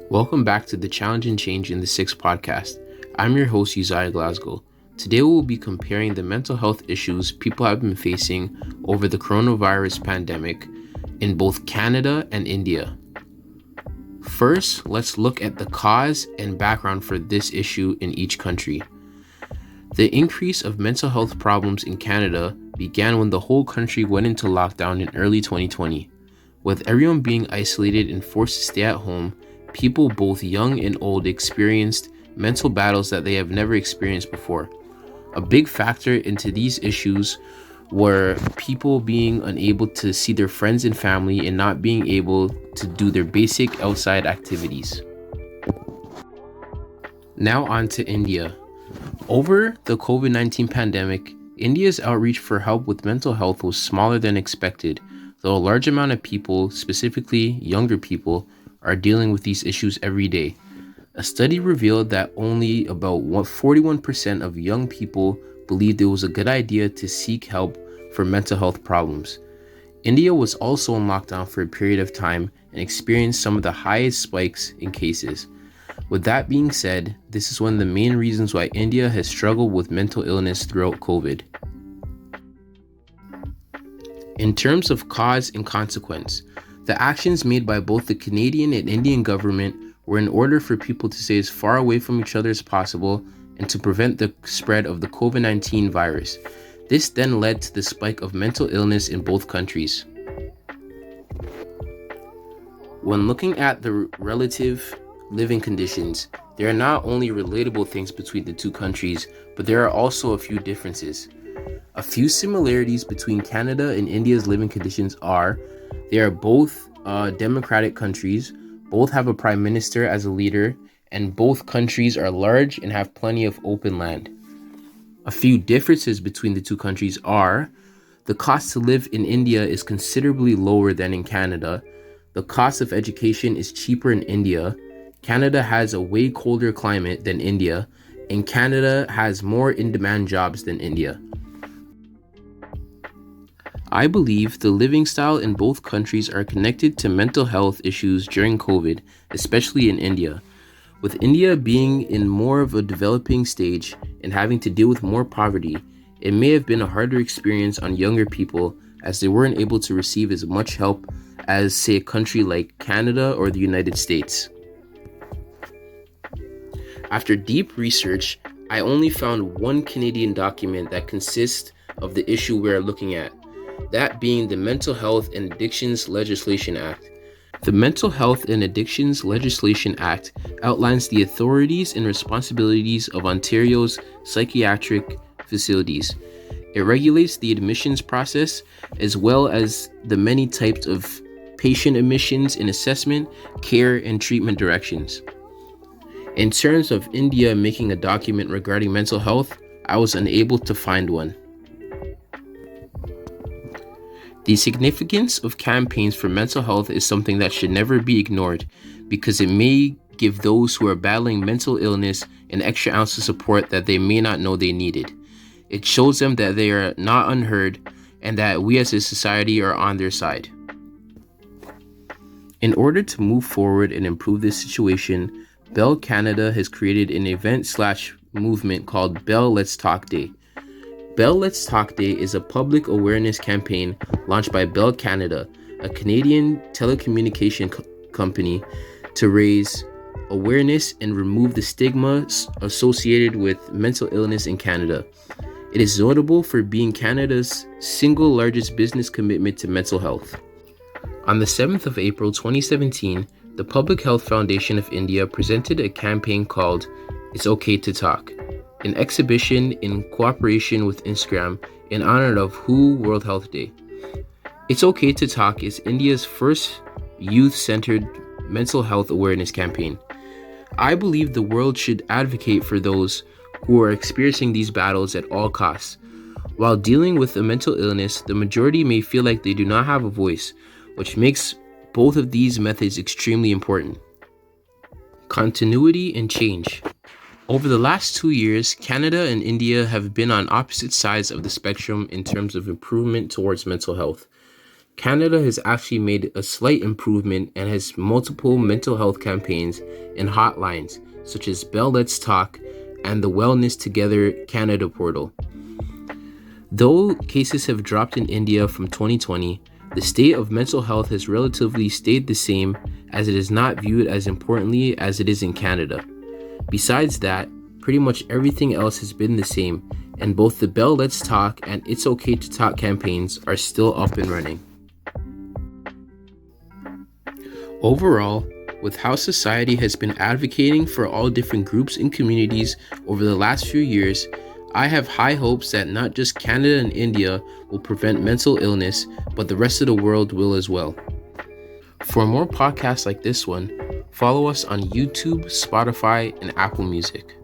Welcome back to the Challenge and Change in the Sixth podcast. I'm your host, Uzziah Glasgow. Today we will be comparing the mental health issues people have been facing over the coronavirus pandemic in both Canada and India. First, let's look at the cause and background for this issue in each country. The increase of mental health problems in Canada began when the whole country went into lockdown in early 2020. With everyone being isolated and forced to stay at home, people both young and old experienced mental battles that they have never experienced before. A big factor into these issues were people being unable to see their friends and family and not being able to do their basic outside activities. Now on to India. Over the COVID-19 pandemic, India's outreach for help with mental health was smaller than expected, though a large amount of people, specifically younger people, are dealing with these issues every day. A study revealed that only about 41% of young people believed it was a good idea to seek help for mental health problems. India was also in lockdown for a period of time and experienced some of the highest spikes in cases. With that being said, this is one of the main reasons why India has struggled with mental illness throughout COVID. In terms of cause and consequence, the actions made by both the Canadian and Indian government were in order for people to stay as far away from each other as possible and to prevent the spread of the COVID-19 virus. This then led to the spike of mental illness in both countries. When looking at the relative living conditions, there are not only relatable things between the two countries, but there are also a few differences. A few similarities between Canada and India's living conditions are they are both democratic countries, both have a prime minister as a leader, and both countries are large and have plenty of open land. A few differences between the two countries are the cost to live in India is considerably lower than in Canada. The cost of education is cheaper in India. Canada has a way colder climate than India, and Canada has more in-demand jobs than India. I believe the living style in both countries are connected to mental health issues during COVID, especially in India. With India being in more of a developing stage and having to deal with more poverty, it may have been a harder experience on younger people as they weren't able to receive as much help as, say, a country like Canada or the United States. After deep research, I only found one Canadian document that consists of the issue we are looking at, that being the Mental Health and Addictions Legislation Act. The Mental Health and Addictions Legislation Act outlines the authorities and responsibilities of Ontario's psychiatric facilities. It regulates the admissions process as well as the many types of patient admissions and assessment, care, and treatment directions. In terms of India making a document regarding mental health, I was unable to find one. The significance of campaigns for mental health is something that should never be ignored because it may give those who are battling mental illness an extra ounce of support that they may not know they needed. It shows them that they are not unheard and that we as a society are on their side. In order to move forward and improve this situation, Bell Canada has created an event/movement called Bell Let's Talk Day. Bell Let's Talk Day is a public awareness campaign launched by Bell Canada, a Canadian telecommunication company, to raise awareness and remove the stigma associated with mental illness in Canada. It is notable for being Canada's single largest business commitment to mental health. On the 7th of April 2017, the Public Health Foundation of India presented a campaign called It's Okay to Talk, an exhibition in cooperation with Instagram in honor of WHO World Health Day. It's Okay to Talk is India's first youth-centered mental health awareness campaign. I believe the world should advocate for those who are experiencing these battles at all costs. While dealing with a mental illness, the majority may feel like they do not have a voice, which makes both of these methods extremely important. Continuity and change. Over the last 2 years, Canada and India have been on opposite sides of the spectrum in terms of improvement towards mental health. Canada has actually made a slight improvement and has multiple mental health campaigns and hotlines, such as Bell Let's Talk and the Wellness Together Canada portal. Though cases have dropped in India from 2020, the state of mental health has relatively stayed the same, as it is not viewed as importantly as it is in Canada. Besides that, pretty much everything else has been the same, and both the Bell Let's Talk and It's Okay to Talk campaigns are still up and running. Overall, with how society has been advocating for all different groups and communities over the last few years, I have high hopes that not just Canada and India will prevent mental illness, but the rest of the world will as well. For more podcasts like this one, follow us on YouTube, Spotify, and Apple Music.